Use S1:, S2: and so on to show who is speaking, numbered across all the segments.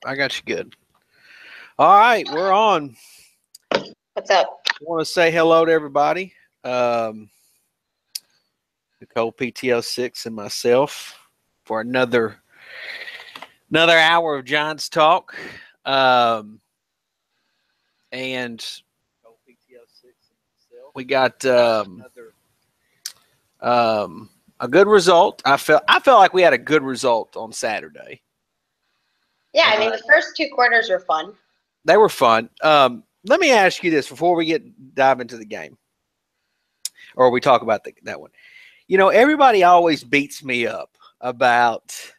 S1: I got you good. All right, we're on.
S2: What's up?
S1: I want to say hello to everybody. Nicolept06 and myself for another hour of Giants talk. And we got a good result. I felt like we had a good result on Saturday.
S2: Yeah, I mean the first two quarters were fun.
S1: They were fun. Let me ask you this before we dive into the game, or we talk about that one. You know, everybody always beats me up about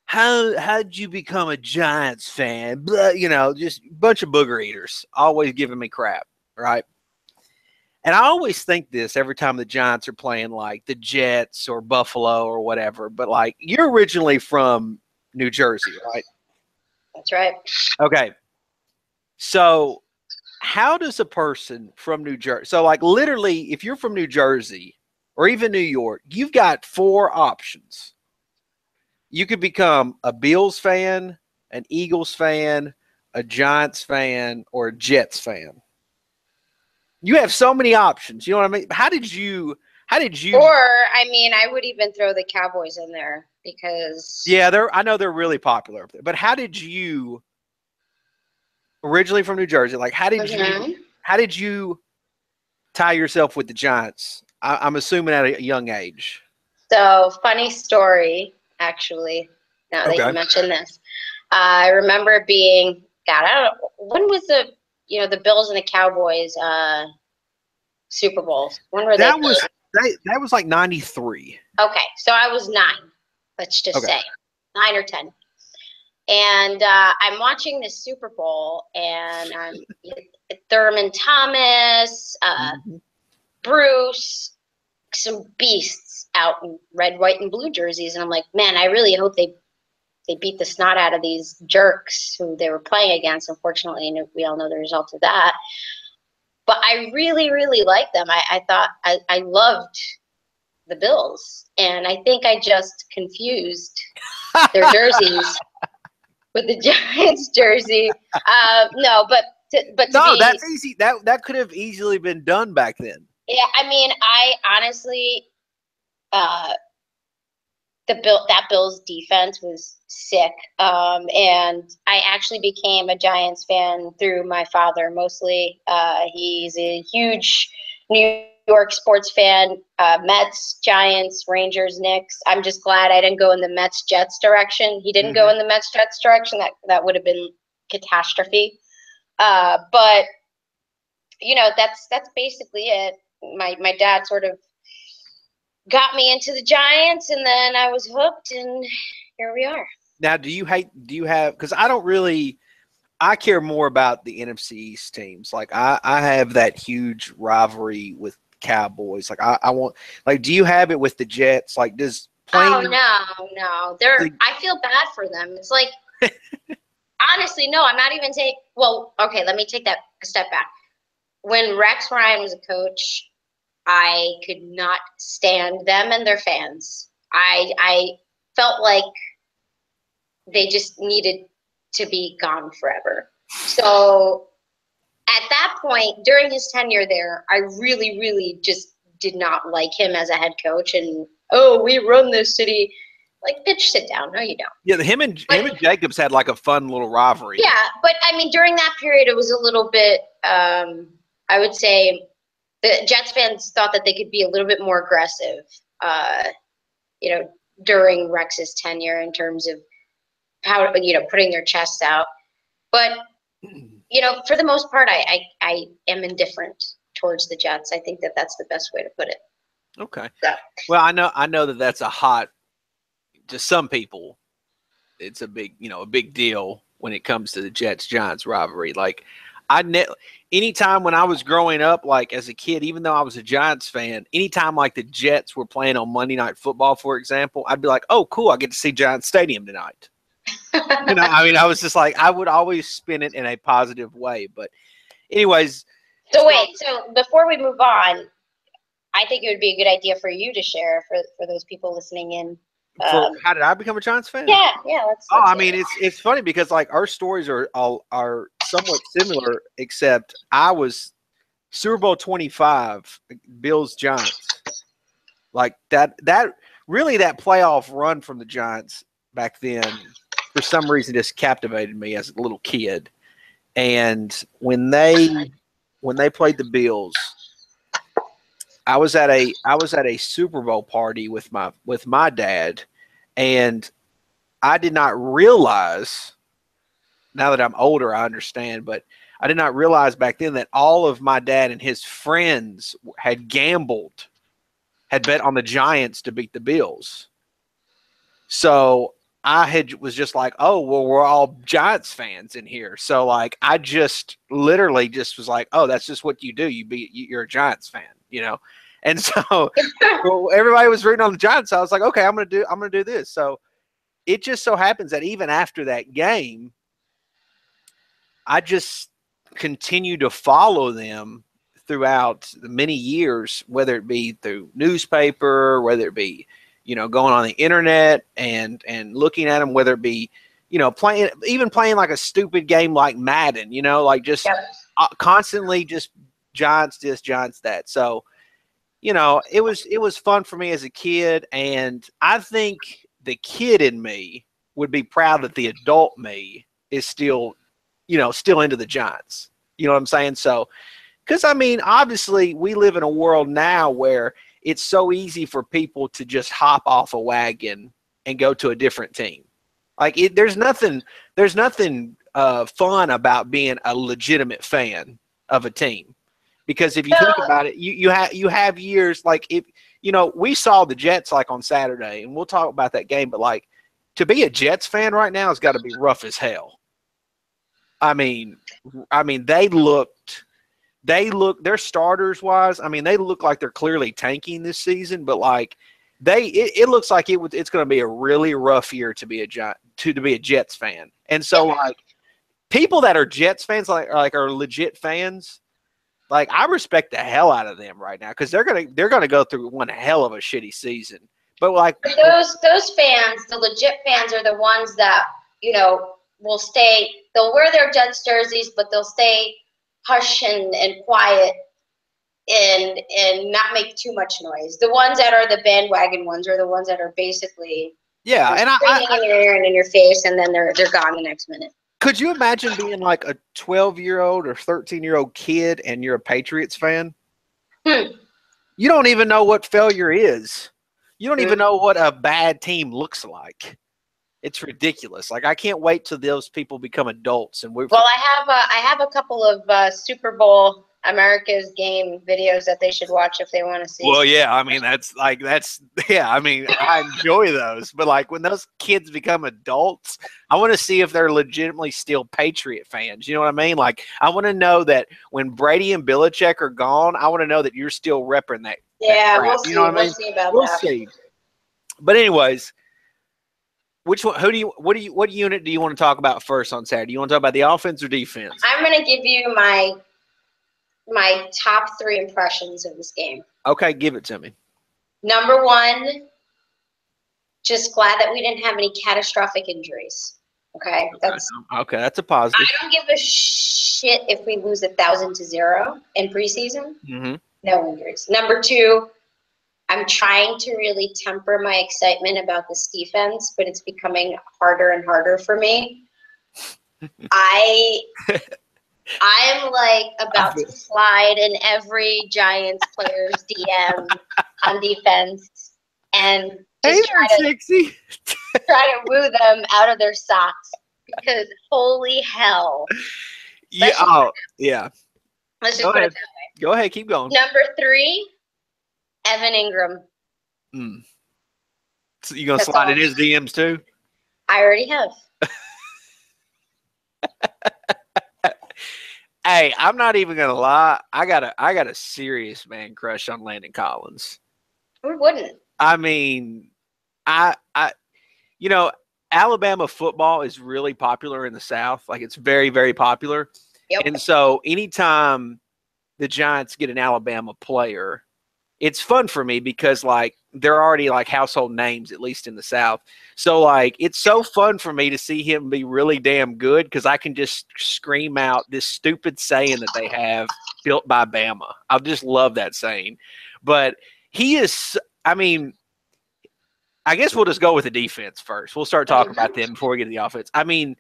S1: how'd you become a Giants fan? Blah, you know, just a bunch of booger eaters always giving me crap, right? And I always think this every time the Giants are playing like the Jets or Buffalo or whatever. But like, you're originally from New Jersey, right?
S2: That's right.
S1: Okay. So how does a person from New Jersey, so like literally if you're from New Jersey or even New York, you've got four options. You could become a Bills fan, an Eagles fan, a Giants fan, or a Jets fan. You have so many options. You know what I mean? How did you?
S2: Or, I mean, I would even throw the Cowboys in there because.
S1: Yeah, I know they're really popular up there. But how did you, originally from New Jersey, like how did you tie yourself with the Giants? I'm assuming at a young age.
S2: So, funny story, actually, now that you mentioned this. I remember being, God, I don't know, when was the Bills and the Cowboys Super Bowls? When were
S1: that
S2: they?
S1: That was like 93.
S2: Okay, so I was 9, let's just say. 9 or 10. And I'm watching this Super Bowl, and Thurman Thomas, Bruce, some beasts out in red, white, and blue jerseys. And I'm like, man, I really hope they beat the snot out of these jerks who they were playing against. Unfortunately, we all know the result of that. But I really, really liked them. I thought I loved the Bills. And I think I just confused their jerseys with the Giants jersey. No, but
S1: that's easy. That could have easily been done back then.
S2: Yeah, I mean, I honestly, that Bills defense was sick, and I actually became a Giants fan through my father mostly. He's a huge New York sports fan, Mets, Giants, Rangers, Knicks. I'm just glad I didn't go in the Mets Jets direction. He didn't go in the Mets Jets direction. That would have been catastrophe. But you know, that's basically it. My dad sort of got me into the Giants, and then I was hooked, and here we are.
S1: Now, do you have, because I care more about the NFC East teams. Like I have that huge rivalry with Cowboys. Like I want, like, do you have it with the Jets? Like does playing?
S2: Oh no. I feel bad for them. It's like, honestly, no, I'm not even well, okay, let me take that a step back. When Rex Ryan was a coach, I could not stand them and their fans. I felt like they just needed to be gone forever. So at that point, during his tenure there, I really, really just did not like him as a head coach. And, we run this city. Like, bitch, sit down. No, you don't.
S1: Yeah, him and Jacobs had like a fun little rivalry.
S2: Yeah, but I mean, during that period, it was a little bit, I would say, the Jets fans thought that they could be a little bit more aggressive, during Rex's tenure in terms of how, putting their chests out. But, for the most part, I am indifferent towards the Jets. I think that that's the best way to put it.
S1: Okay.
S2: So.
S1: Well, I know that that's to some people, it's a big deal when it comes to the Jets-Giants rivalry. Like, anytime when I was growing up, like as a kid, even though I was a Giants fan, anytime like the Jets were playing on Monday Night Football, for example, I'd be like, oh, cool, I get to see Giants Stadium tonight. I mean, I was just like, I would always spin it in a positive way. But anyways.
S2: So before we move on, I think it would be a good idea for you to share for those people listening in.
S1: For how did I become a Giants fan?
S2: Yeah, yeah.
S1: I mean, it's funny because like our stories are somewhat similar, except I was Super Bowl 25, Bills Giants. Like that really that playoff run from the Giants back then, for some reason, just captivated me as a little kid. And when they played the Bills, I was at a Super Bowl party with my dad, and I did not realize. Now that I'm older, I understand, but I did not realize back then that all of my dad and his friends had bet on the Giants to beat the Bills. So was just like, oh, well, we're all Giants fans in here. So like, I just literally just was like, oh, that's just what you do. You're a Giants fan, you know? And so well, everybody was rooting on the Giants. So I was like, okay, I'm going to do this. So it just so happens that even after that game, I just continue to follow them throughout the many years, whether it be through newspaper, whether it be, going on the internet and looking at them, whether it be, playing like a stupid game like Madden, like just constantly just Giants this, Giants that. So, it was fun for me as a kid. And I think the kid in me would be proud that the adult me is still into the Giants. You know what I'm saying? So, because, I mean, obviously we live in a world now where it's so easy for people to just hop off a wagon and go to a different team. Like, there's nothing fun about being a legitimate fan of a team. Because if you think about it, you have years, like, if we saw the Jets like on Saturday, and we'll talk about that game, but like, to be a Jets fan right now has got to be rough as hell. I mean, their starters wise, I mean, they look like they're clearly tanking this season, but like it looks like it's going to be a really rough year to be a Jets fan. And so like people that are Jets fans, like are legit fans, like I respect the hell out of them right now, because they're gonna go through one hell of a shitty season. But like
S2: those fans, the legit fans, are the ones that will stay. They'll wear their Jets jerseys, but they'll stay hush and quiet and not make too much noise. The ones that are the bandwagon ones are the ones that are basically
S1: and
S2: screaming in your ear and in your face, and then they're gone the next minute.
S1: Could you imagine being like a 12-year-old or 13-year-old kid and you're a Patriots fan? You don't even know what failure is. You don't even know what a bad team looks like. It's ridiculous. Like, I can't wait till those people become adults. And
S2: I have a couple of Super Bowl America's game videos that they should watch if they want to see.
S1: Well, yeah, I mean, I mean, I enjoy those. But like when those kids become adults, I want to see if they're legitimately still Patriot fans. You know what I mean? Like, I want to know that when Brady and Belichick are gone, I want to know that you're still repping that.
S2: Yeah,
S1: that
S2: we'll see.
S1: You know what I mean?
S2: We'll see about
S1: we'll
S2: that.
S1: See. But anyways, which one? What unit do you want to talk about first on Saturday? You want to talk about the offense or defense?
S2: I'm going to give you my top 3 impressions of this game.
S1: Okay, give it to me.
S2: Number 1, just glad that we didn't have any catastrophic injuries. Okay, that's
S1: a positive.
S2: I don't give a shit if we lose 1,000-0 in preseason.
S1: Mm-hmm.
S2: No injuries. Number 2, I'm trying to really temper my excitement about this defense, but it's becoming harder and harder for me. I'm like about to slide in every Giants player's DM on defense and just try to woo them out of their socks, because holy hell.
S1: Yeah. Yeah.
S2: Let's just put it that way.
S1: Go ahead. Keep going.
S2: Number 3, Evan Ingram.
S1: So you going to slide in his DMs too?
S2: I already have.
S1: Hey, I'm not even gonna lie. I got a serious man crush on Landon Collins.
S2: Who wouldn't?
S1: I mean, Alabama football is really popular in the South. Like, it's very, very popular.
S2: Yep.
S1: And so anytime the Giants get an Alabama player, it's fun for me because like they're already like household names, at least in the South. So like it's so fun for me to see him be really damn good because I can just scream out this stupid saying that they have built by Bama. I just love that saying. But he is, I mean, I guess we'll just go with the defense first. We'll start talking about them before we get to the offense. I mean,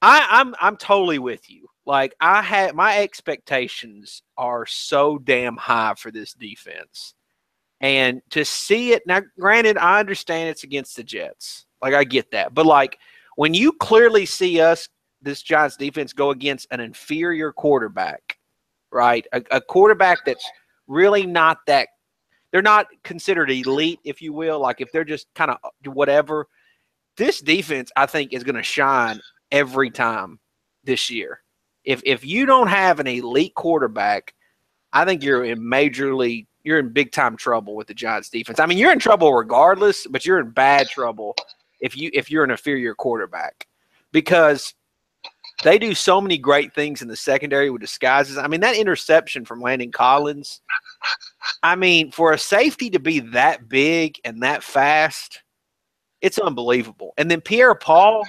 S1: I'm totally with you. Like my expectations are so damn high for this defense. And to see it now, granted, I understand it's against the Jets. Like I get that. But like when you clearly see this Giants defense go against an inferior quarterback, right? A quarterback that's really not that, they're not considered elite, if you will. Like if they're just kind of whatever, this defense, I think, is going to shine every time this year. If you don't have an elite quarterback, I think you're in big time trouble with the Giants defense. I mean, you're in trouble regardless, but you're in bad trouble if you're an inferior quarterback because they do so many great things in the secondary with disguises. I mean, that interception from Landon Collins, I mean, for a safety to be that big and that fast, it's unbelievable. And then Pierre-Paul,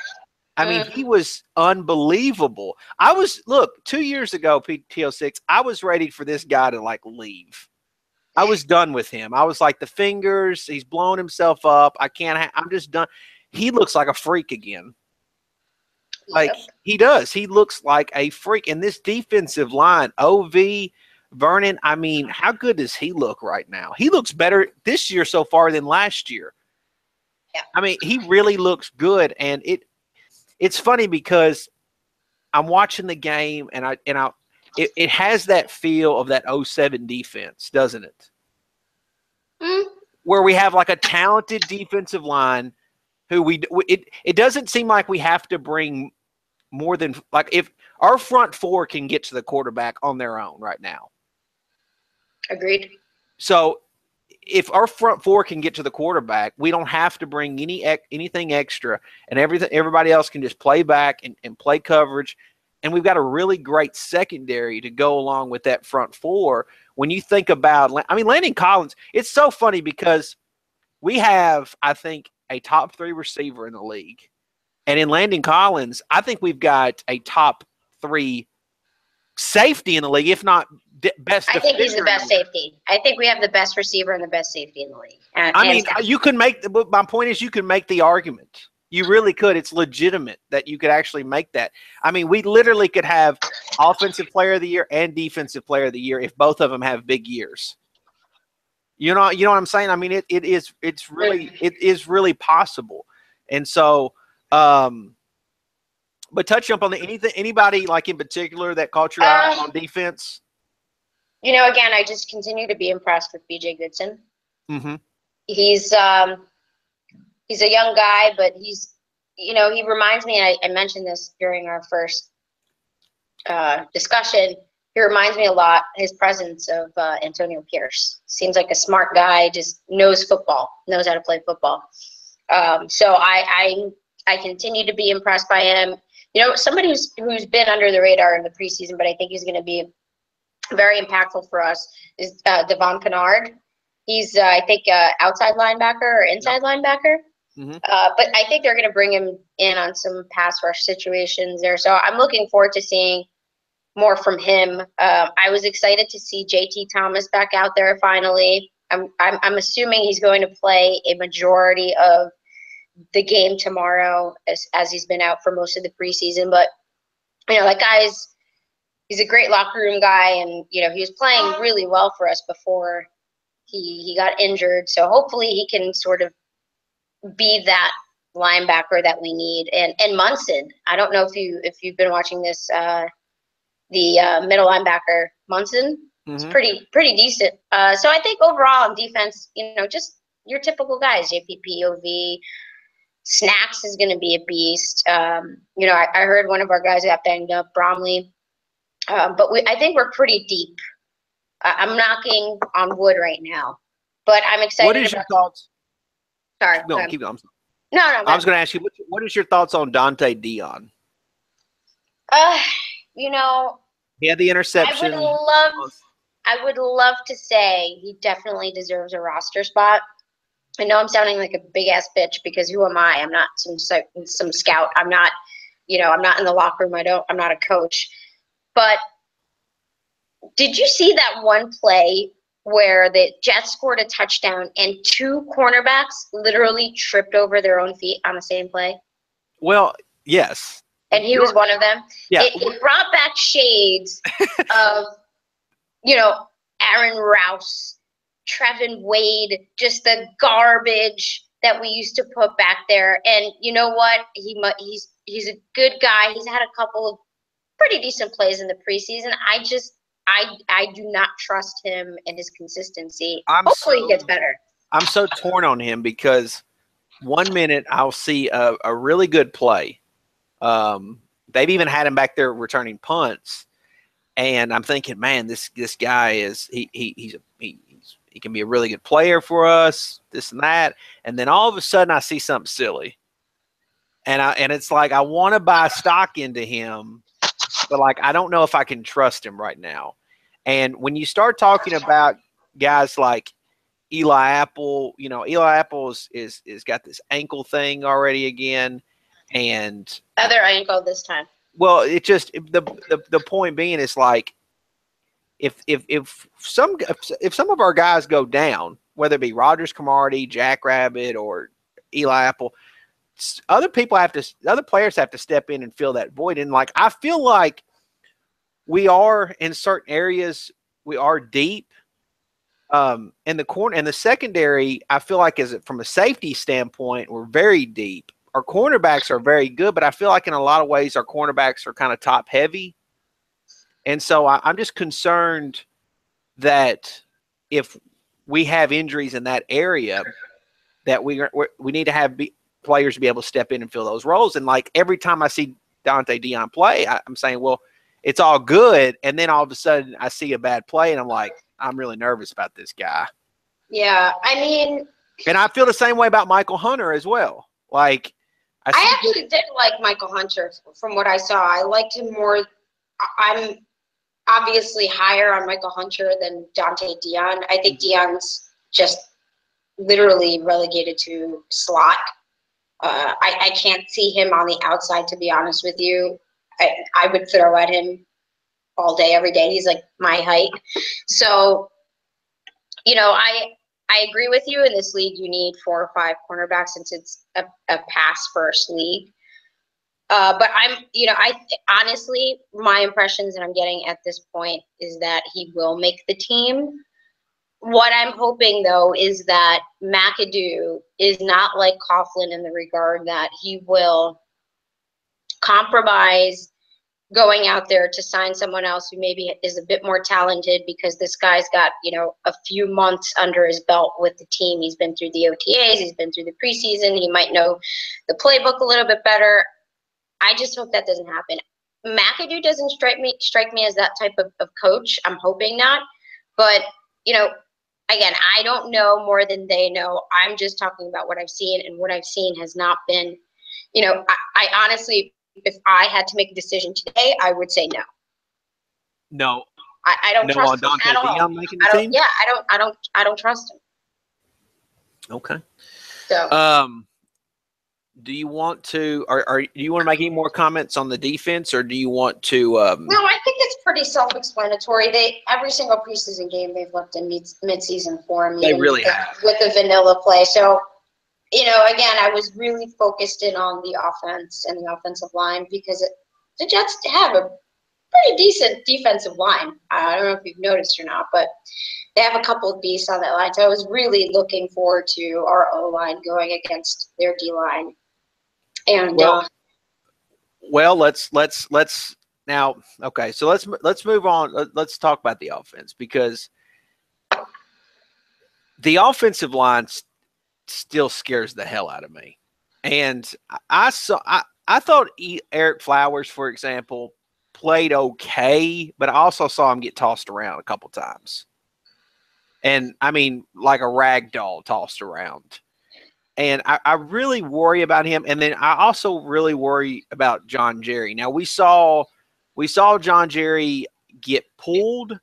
S1: I mean, he was unbelievable. 2 years ago, PTO6, I was ready for this guy to like leave. I was done with him. I was like, the fingers, he's blowing himself up. I'm just done. He looks like a freak again. Like he does. He looks like a freak. And this defensive line, OV, Vernon, I mean, how good does he look right now? He looks better this year so far than last year.
S2: Yeah.
S1: I mean, he really looks good. And it's funny because I'm watching the game and it has that feel of that 07 defense, doesn't it? Where we have like a talented defensive line who it doesn't seem like we have to bring more than like if our front four can get to the quarterback on their own right now.
S2: Agreed.
S1: So if our front four can get to the quarterback, we don't have to bring anything extra, and everybody else can just play back and play coverage. And we've got a really great secondary to go along with that front four. When you think about, I mean, Landon Collins, it's so funny because we have, I think, a top 3 receiver in the league. And in Landon Collins, I think we've got a top 3 safety in the league, if not best.
S2: I think he's the best safety. I think we have the best receiver and the best safety in the league.
S1: I mean, you can my point is you can make the argument. You really could. It's legitimate that you could actually make that. I mean, we literally could have offensive player of the year and defensive player of the year if both of them have big years. You know what I'm saying? I mean, it is really possible. And so, but touch up on anybody like in particular that caught your eye on defense?
S2: You know, again, I just continue to be impressed with BJ Goodson.
S1: Mm-hmm.
S2: He's a young guy, but he reminds me, I mentioned this during our first discussion, he reminds me a lot, his presence of Antonio Pierce. Seems like a smart guy, just knows football, knows how to play football. So I continue to be impressed by him. You know, somebody who's been under the radar in the preseason, but I think he's going to be very impactful for us is Devon Kennard. He's, I think, outside linebacker or inside linebacker. Mm-hmm. But I think they're going to bring him in on some pass rush situations there. So I'm looking forward to seeing more from him. I was excited to see JT Thomas back out there finally. I'm assuming he's going to play a majority of the game tomorrow as he's been out for most of the preseason. But, you know, that guy's he's a great locker room guy, and, you know, he was playing really well for us before he got injured. So hopefully he can sort of be that linebacker that we need. And Munson, I don't know if you've been watching this, the middle linebacker Munson, is pretty decent. So I think overall on defense, you know, just your typical guys, JPP, OV, Snacks is going to be a beast. You know, I heard one of our guys got banged up, Bromley, but I think we're pretty deep. I'm knocking on wood right now, but I'm excited.
S1: What is your thoughts?
S2: Sorry.
S1: No, keep going.
S2: No.
S1: I was going to ask you, what is your thoughts on Dante Dion?
S2: You know,
S1: he had the interception.
S2: I would love to say he definitely deserves a roster spot. I know I'm sounding like a big ass bitch because who am I? I'm not some scout. I'm not, I'm not in the locker room. I'm not a coach. But did you see that one play where the Jets scored a touchdown and 2 cornerbacks literally tripped over their own feet on the same play?
S1: Well, yes.
S2: And he was one of them.
S1: Yeah.
S2: It brought back shades of, Aaron Rouse, Trevin Wade, just the garbage that we used to put back there. And you know what? He's a good guy. He's had a couple of pretty decent plays in the preseason. I do not trust him and his consistency. Hopefully he gets better.
S1: I'm so torn on him because one minute I'll see a really good play. They've even had him back there returning punts. And I'm thinking, man, this guy is he can be a really good player for us, this and that. And then all of a sudden, I see something silly, and it's like I want to buy stock into him, but like I don't know if I can trust him right now. And when you start talking about guys like Eli Apple, Eli Apple is got this ankle thing already again, and
S2: other ankle this time.
S1: Well, it just the point being is like if some of our guys go down, whether it be Rogers Cromartie, Jackrabbit, or Eli Apple, other players have to step in and fill that void. And like I feel like we are in certain areas, we are deep. In the corner and the secondary, I feel like from a safety standpoint, we're very deep. Our cornerbacks are very good, but I feel like in a lot of ways our cornerbacks are kind of top heavy. And so I'm just concerned that if we have injuries in that area, that we need to have players to be able to step in and fill those roles. And like every time I see Dante Dion play, I'm saying, well, it's all good. And then all of a sudden I see a bad play and I'm like, I'm really nervous about this guy.
S2: Yeah. I mean,
S1: and I feel the same way about Michael Hunter as well. Like,
S2: I actually did like Michael Hunter from what I saw. I liked him more. I'm obviously higher on Michael Hunter than Dante Dion. I think Dion's just literally relegated to slot. I can't see him on the outside, to be honest with you. I would throw at him all day, every day. He's like my height. So, I agree with you. In this league, you need 4 or 5 cornerbacks since it's a pass-first league. But I honestly, my impressions that I'm getting at this point is that he will make the team. What I'm hoping, though, is that McAdoo is not like Coughlin in the regard that he will compromise going out there to sign someone else who maybe is a bit more talented because this guy's got, a few months under his belt with the team. He's been through the OTAs. He's been through the preseason. He might know the playbook a little bit better. I just hope that doesn't happen. McAdoo doesn't strike me as that type of coach. I'm hoping not. But, again, I don't know more than they know. I'm just talking about what I've seen, and what I've seen has not been, I honestly, if I had to make a decision today, I would say no.
S1: No.
S2: I don't trust him at all. I don't trust him.
S1: Okay.
S2: So
S1: do you want to do you want to make any more comments on the defense, or do you want to
S2: No, I think it's pretty self-explanatory. Every single preseason game they've looked in mid-season form.
S1: They really have.
S2: With the vanilla play. So again, I was really focused in on the offense and the offensive line because the Jets have a pretty decent defensive line. I don't know if you've noticed or not, but they have a couple of beasts on that line. So I was really looking forward to our O-line going against their D-line. And
S1: well, let's now. Okay, so let's move on. Let's talk about the offense, because the offensive line still scares the hell out of me. And I thought Eric Flowers, for example, played okay, but I also saw him get tossed around a couple times. And I mean, like a rag doll tossed around. And I really worry about him. And then I also really worry about John Jerry. Now we saw John Jerry get pulled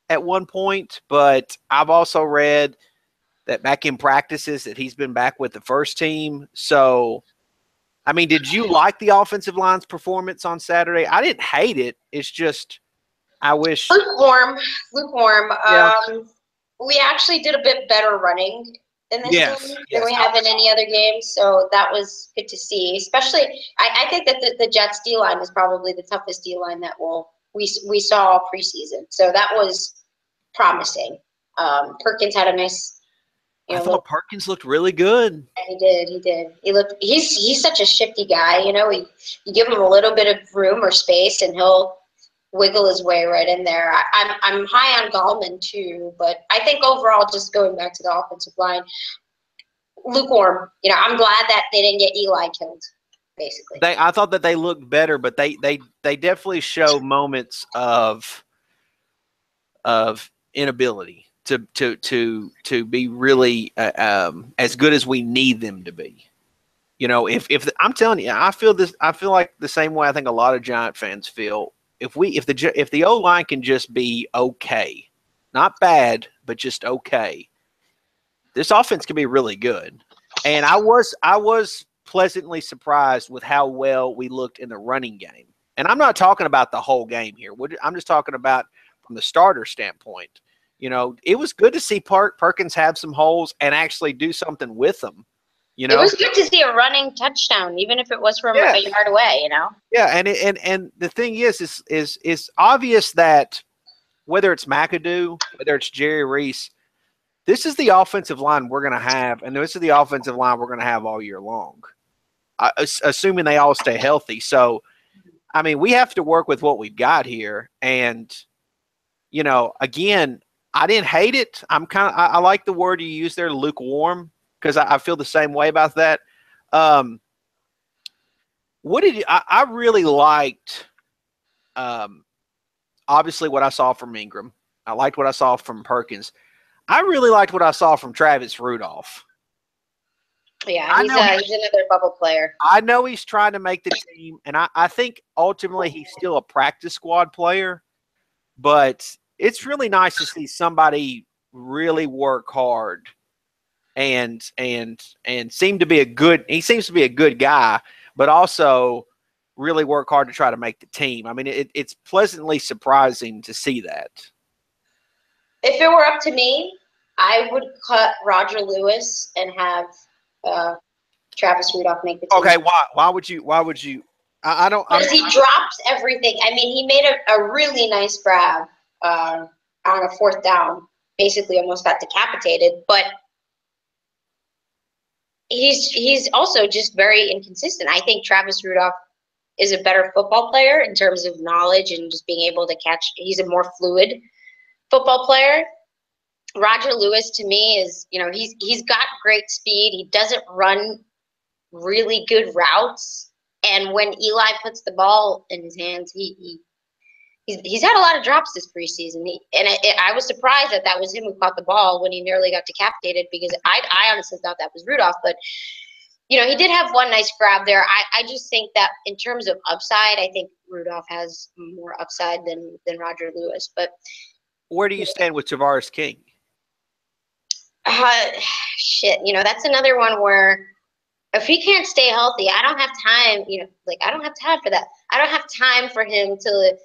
S1: at one point, but I've also read that back in practices that he's been back with the first team. So, I mean, did you like the offensive line's performance on Saturday? I didn't hate it. It's just I wish
S2: lukewarm. Lukewarm.
S1: Yeah.
S2: We actually did a bit better running in this game than we
S1: Yes.
S2: have in any other game, so that was good to see. Especially, I think that the Jets D line is probably the toughest D line that we saw all preseason. So that was promising. Perkins had a nice.
S1: I thought Perkins looked really good.
S2: He did. He's such a shifty guy. You give him a little bit of room or space, and he'll wiggle his way right in there. I'm high on Gallman too, but I think overall, just going back to the offensive line, lukewarm. I'm glad that they didn't get Eli killed. Basically,
S1: I thought that they looked better, but they definitely show moments of inability to be really as good as we need them to be. If I'm telling you, I feel like the same way I think a lot of Giant fans feel. If the O-line can just be okay, not bad, but just okay, this offense can be really good. And I was pleasantly surprised with how well we looked in the running game. And I'm not talking about the whole game here. I'm just talking about from the starter standpoint. It was good to see Perkins have some holes and actually do something with them. It
S2: was good to see a running touchdown, even if it was from a yard away.
S1: Yeah, and the thing is obvious that whether it's McAdoo, whether it's Jerry Reese, this is the offensive line we're going to have, and this is the offensive line we're going to have all year long, assuming they all stay healthy. So, I mean, we have to work with what we've got here, and again, I didn't hate it. I like the word you used there, lukewarm, because I feel the same way about that. I really liked, obviously, what I saw from Ingram. I liked what I saw from Perkins. I really liked what I saw from Travis Rudolph.
S2: Yeah, he's another bubble player.
S1: I know he's trying to make the team, and I think ultimately he's still a practice squad player, but it's really nice to see somebody really work hard and seem to be he seems to be a good guy, but also really work hard to try to make the team. I mean, it's pleasantly surprising to see that.
S2: If it were up to me, I would cut Roger Lewis and have Travis Rudolph make the team.
S1: Okay, why would you? I don't.
S2: Because he drops everything. I mean, he made a really nice grab on a fourth down. Basically, almost got decapitated, but he's also just very inconsistent. I think Travis Rudolph is a better football player in terms of knowledge and just being able to catch. He's a more fluid football player. Roger Lewis, to me, is he's got great speed. He doesn't run really good routes, and when Eli puts the ball in his hands, he's had a lot of drops this preseason. I was surprised that was him who caught the ball when he nearly got decapitated, because I honestly thought that was Rudolph, but he did have one nice grab there. I just think that in terms of upside, I think Rudolph has more upside than Roger Lewis. But
S1: where do you stand with Tavares King?
S2: Shit, that's another one where if he can't stay healthy, I don't have time. I don't have time for that. I don't have time for him to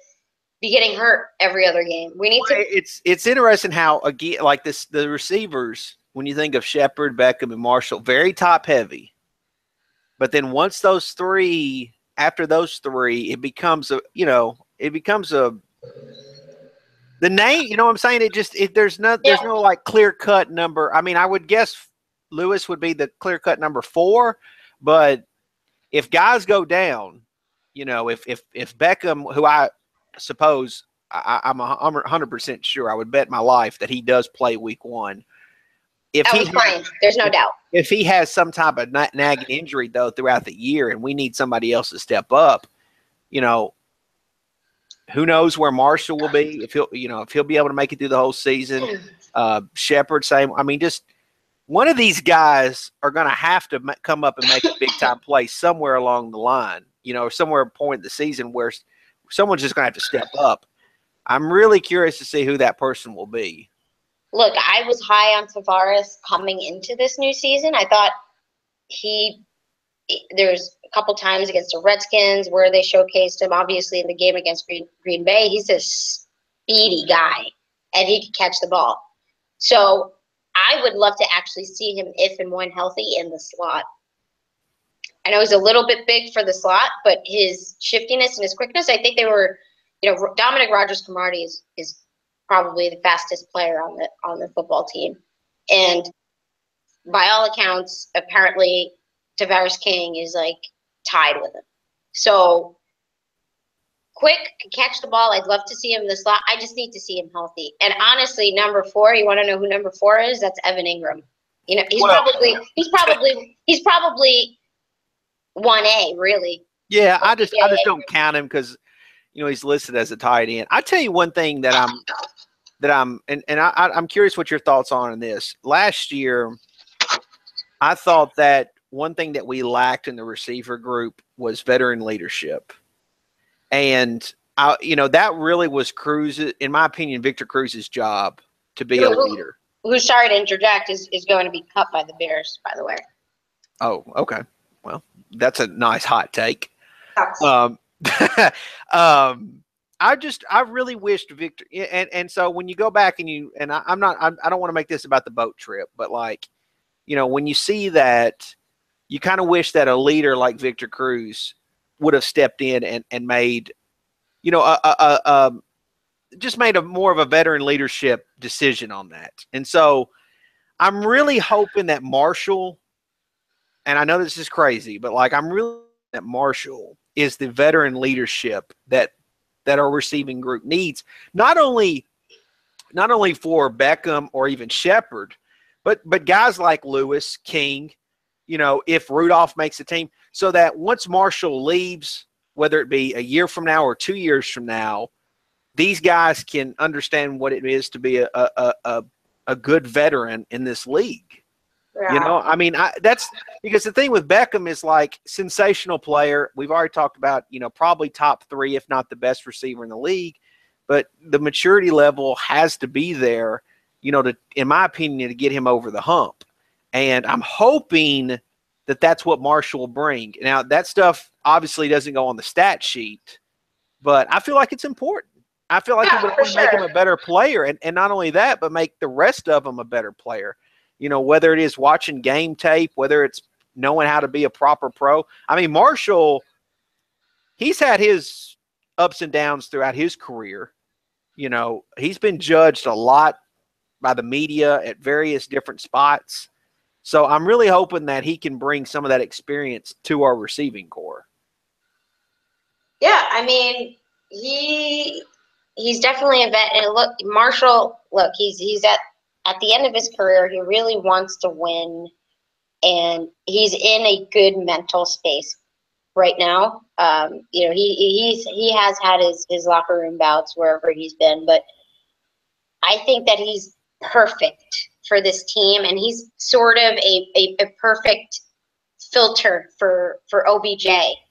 S2: be getting hurt every other game. We need to.
S1: It's interesting how, again, like this, the receivers, when you think of Shepard, Beckham, and Marshall, very top heavy. But then after those three, it becomes the name, you know what I'm saying? There's no like clear cut number. I mean, I would guess Lewis would be the clear cut number 4, but if guys go down, if Beckham, who I suppose I'm 100% sure, I would bet my life that he does play week 1.
S2: There's no doubt.
S1: If he has some type of nagging injury though throughout the year, and we need somebody else to step up, who knows where Marshall will be, if he'll be able to make it through the whole season. Shepard, same. I mean, just one of these guys are going to have to come up and make a big time play somewhere along the line, somewhere point in the season where someone's just going to have to step up. I'm really curious to see who that person will be.
S2: Look, I was high on Tavares coming into this new season. I thought there's a couple times against the Redskins where they showcased him. Obviously, in the game against Green Bay, he's a speedy guy, and he can catch the ball. So I would love to actually see him, if and when healthy, in the slot. I know he's a little bit big for the slot, but his shiftiness and his quickness, I think they were, Dominic Rodgers-Cromartie is probably the fastest player on the football team. And by all accounts, apparently Tavares King is like tied with him. So quick, can catch the ball. I'd love to see him in the slot. I just need to see him healthy. And honestly, number 4, you want to know who number 4 is? That's Evan Ingram. He's probably 1A, really.
S1: Yeah, I just don't count him because he's listed as a tight end. I tell you one thing that I'm curious what your thoughts are on this. Last year, I thought that one thing that we lacked in the receiver group was veteran leadership. And that really was in my opinion, Victor Cruz's job to be a leader.
S2: Who's, sorry to interject, is going to be cut by the Bears, by the way.
S1: Oh, okay. Well, that's a nice hot take. I really wished Victor, and so when you go back and I don't want to make this about the boat trip, but when you see that, you kind of wish that a leader like Victor Cruz would have stepped in and made, just made a more of a veteran leadership decision on that. And so I'm really hoping that Marshall, and I know this is crazy, but I'm really that Marshall is the veteran leadership that our receiving group needs, not only for Beckham or even Shepard, but guys like Lewis, King, if Rudolph makes the team, so that once Marshall leaves, whether it be a year from now or 2 years from now, these guys can understand what it is to be a good veteran in this league. Yeah. That's because the thing with Beckham is sensational player. We've already talked about, probably top 3, if not the best receiver in the league, but the maturity level has to be there, in my opinion, to get him over the hump. And I'm hoping that that's what Marshall will bring. Now, that stuff obviously doesn't go on the stat sheet, but I feel like it's important. I feel like it would only make him a better player. And not only that, but make the rest of them a better player. Whether it is watching game tape, whether it's knowing how to be a proper pro. Marshall, he's had his ups and downs throughout his career. He's been judged a lot by the media at various different spots. So I'm really hoping that he can bring some of that experience to our receiving corps.
S2: Yeah, he's definitely a vet. And look, Marshall, he's at the end of his career. He really wants to win, and he's in a good mental space right now. He has had his locker room bouts wherever he's been, but I think that he's perfect for this team, and he's sort of a perfect filter for OBJ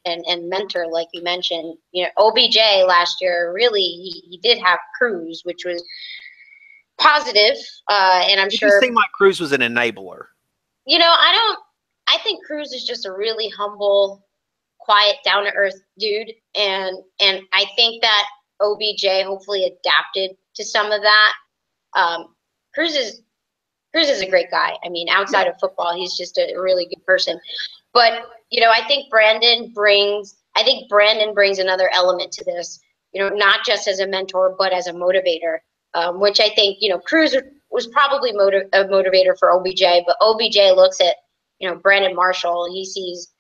S2: and mentor, like you mentioned. OBJ last year, really, he did have Cruz, which was positive, and I'm sure.
S1: It seemed like Cruz was an enabler.
S2: I think Cruz is just a really humble, quiet, down to earth dude, and I think that OBJ hopefully adapted to some of that. Cruz is a great guy. Outside of football, he's just a really good person. But I think Brandon brings another element to this. Not just as a mentor, but as a motivator. Which I think Cruz was probably a motivator for OBJ, but OBJ looks at Brandon Marshall. He sees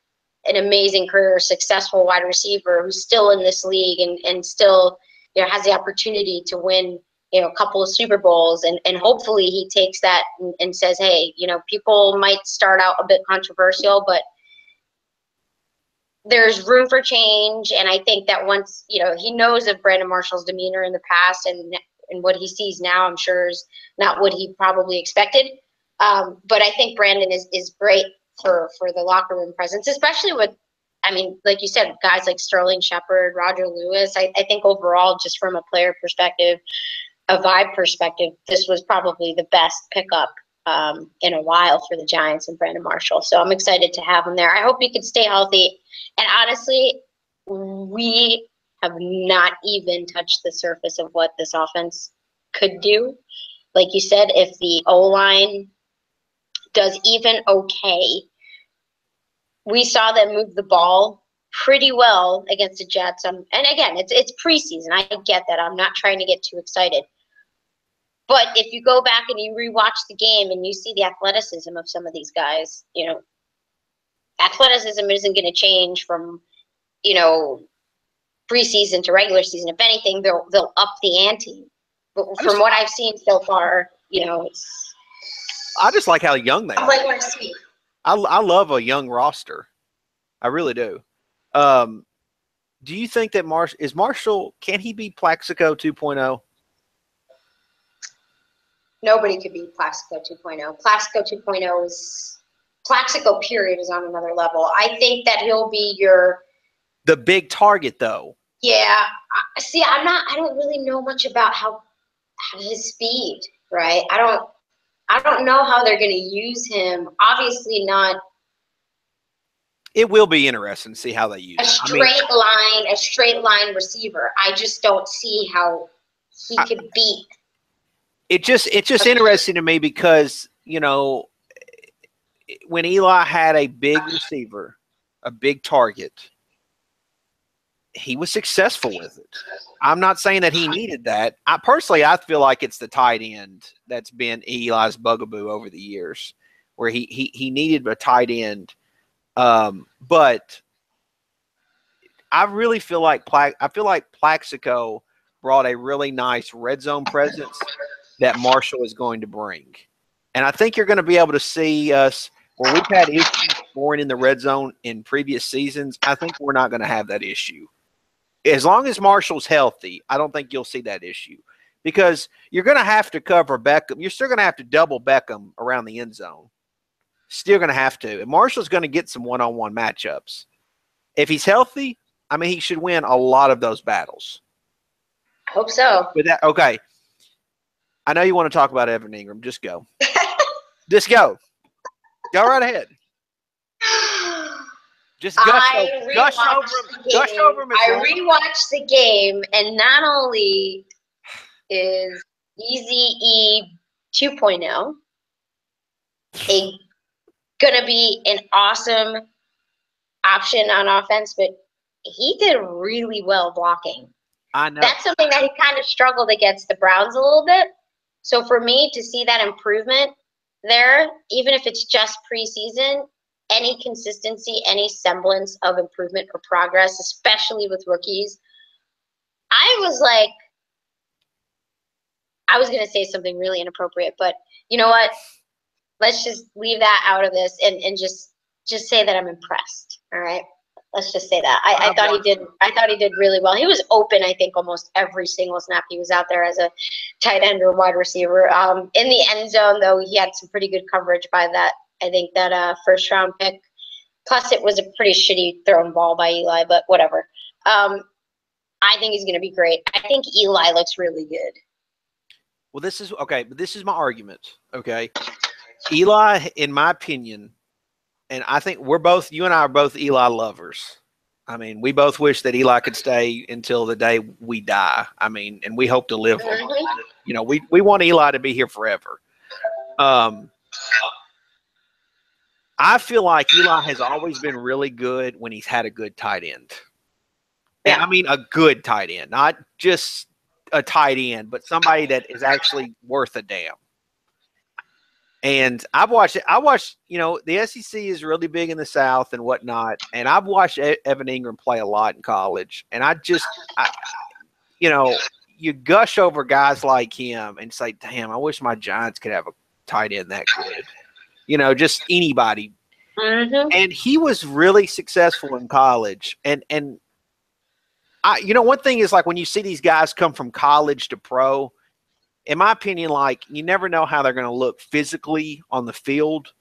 S2: an amazing career, successful wide receiver who's still in this league and still has the opportunity to win a couple of Super Bowls, and hopefully he takes that and says, hey, people might start out a bit controversial, but there's room for change. And I think that once he knows of Brandon Marshall's demeanor in the past, and what he sees now, I'm sure is not what he probably expected. But I think Brandon is great for the locker room presence, especially with I mean, like you said, guys like Sterling Shepard, Roger Lewis, I think overall, just from a player perspective, a vibe perspective, this was probably the best pickup in a while for the Giants and Brandon Marshall. So I'm excited to have him there. I hope he could stay healthy. And honestly, we have not even touched the surface of what this offense could do. Like you said, if the O-line does even okay, we saw them move the ball pretty well against the Jets. And again, it's preseason. I get that. I'm not trying to get too excited. But if you go back and you rewatch the game and you see the athleticism of some of these guys, you know, athleticism isn't going to change from, you know, preseason to regular season. If anything, they'll up the ante. But from what I've seen so far, you know,
S1: I just like how young they are.
S2: Like what I see.
S1: I love a young roster. I really do. Do you think that Marshall, can he be Plaxico 2.0?
S2: Nobody could be Plaxico 2.0. Plaxico 2.0 is Plaxico period is on another level. I think that he'll be
S1: the big target though.
S2: Yeah. See, I don't really know much about how his speed, right? I don't know how they're going to use him. Obviously not.
S1: It will be interesting to see how they use
S2: a straight line receiver. I just don't see how he could beat.
S1: It's just interesting to me because, you know, when Eli had a big receiver, a big target, he was successful with it. I'm not saying that he needed that. I feel like it's the tight end that's been Eli's bugaboo over the years, where he needed a tight end. But I really feel like Plaxico brought a really nice red zone presence that Marshall is going to bring. And I think you're going to be able to see us where we've had issues scoring in the red zone in previous seasons. I think we're not going to have that issue. As long as Marshall's healthy, I don't think you'll see that issue because you're going to have to cover Beckham. You're still going to have to double Beckham around the end zone. Still going to have to. And Marshall's going to get some one-on-one matchups. If he's healthy, I mean, he should win a lot of those battles.
S2: I hope so.
S1: With that, okay. I know you want to talk about Evan Ingram. Just go. Just go. Go right ahead. Just gush over him.
S2: I rewatched the game, and not only is Easy 2.0 going to be an awesome option on offense, but he did really well blocking.
S1: I know.
S2: That's something that he kind of struggled against the Browns a little bit. So for me to see that improvement there, even if it's just preseason, any consistency, any semblance of improvement or progress, especially with rookies, I was going to say something really inappropriate, but you know what? Let's just leave that out of this and just say that I'm impressed. All right. Let's just say that. I thought he did really well. He was open, I think, almost every single snap he was out there as a tight end or wide receiver. In the end zone, though, he had some pretty good coverage by that. I think that first round pick. Plus, it was a pretty shitty thrown ball by Eli, but whatever. I think he's going to be great. I think Eli looks really good.
S1: Well, this is okay, but this is my argument. Okay, Eli, in my opinion. And I think you and I are both Eli lovers. I mean, we both wish that Eli could stay until the day we die. I mean, and we hope to live. You know, we want Eli to be here forever. I feel like Eli has always been really good when he's had a good tight end. And I mean, a good tight end, not just a tight end, but somebody that is actually worth a damn. And I've watched it. You know, the SEC is really big in the South and whatnot. And I've watched Evan Ingram play a lot in college. And you know, you gush over guys like him and say, damn, I wish my Giants could have a tight end that good. You know, just anybody. Mm-hmm. And he was really successful in college. And you know, one thing is like when you see these guys come from college to pro, in my opinion, like you never know how they're going to look physically on the field.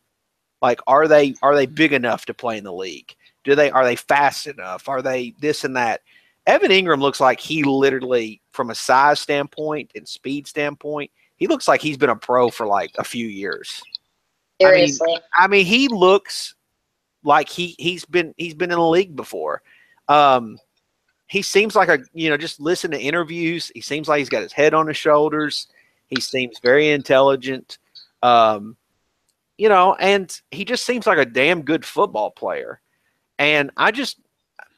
S1: Like, are they big enough to play in the league? Are they fast enough? Are they this and that? Evan Ingram looks like he literally, from a size standpoint and speed standpoint, he looks like he's been a pro for like a few years.
S2: Seriously.
S1: I mean, he looks like he's been in the league before. He seems like just listen to interviews. He seems like he's got his head on his shoulders. He seems very intelligent. And he just seems like a damn good football player. And I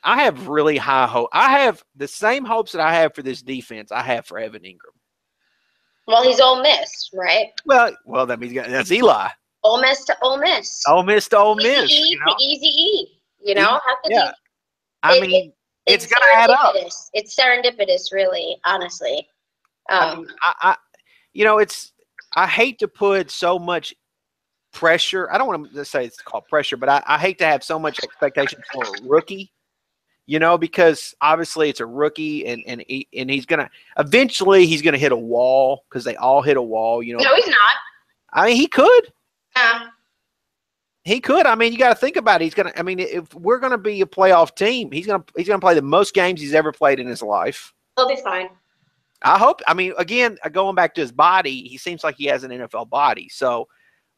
S1: have really high hope. I have the same hopes that I have for this defense I have for Evan Ingram.
S2: Well, he's Ole Miss, right?
S1: Well, that means that's Eli.
S2: Ole Miss to Ole Miss.
S1: Ole Miss to Ole Miss.
S2: Easy to Easy E. How could you?
S1: It's going to add up.
S2: It's serendipitous, really, honestly.
S1: I hate to put so much pressure. I don't want to say it's called pressure, but I hate to have so much expectation for a rookie, because obviously it's a rookie and he's going to eventually hit a wall, because they all hit a wall,
S2: No, he's not.
S1: I mean, he could.
S2: Yeah.
S1: He could. I mean, you got to think about it. If we're going to be a playoff team, he's going to play the most games he's ever played in his life.
S2: He'll be fine.
S1: I hope. I mean, again, going back to his body, he seems like he has an NFL body. So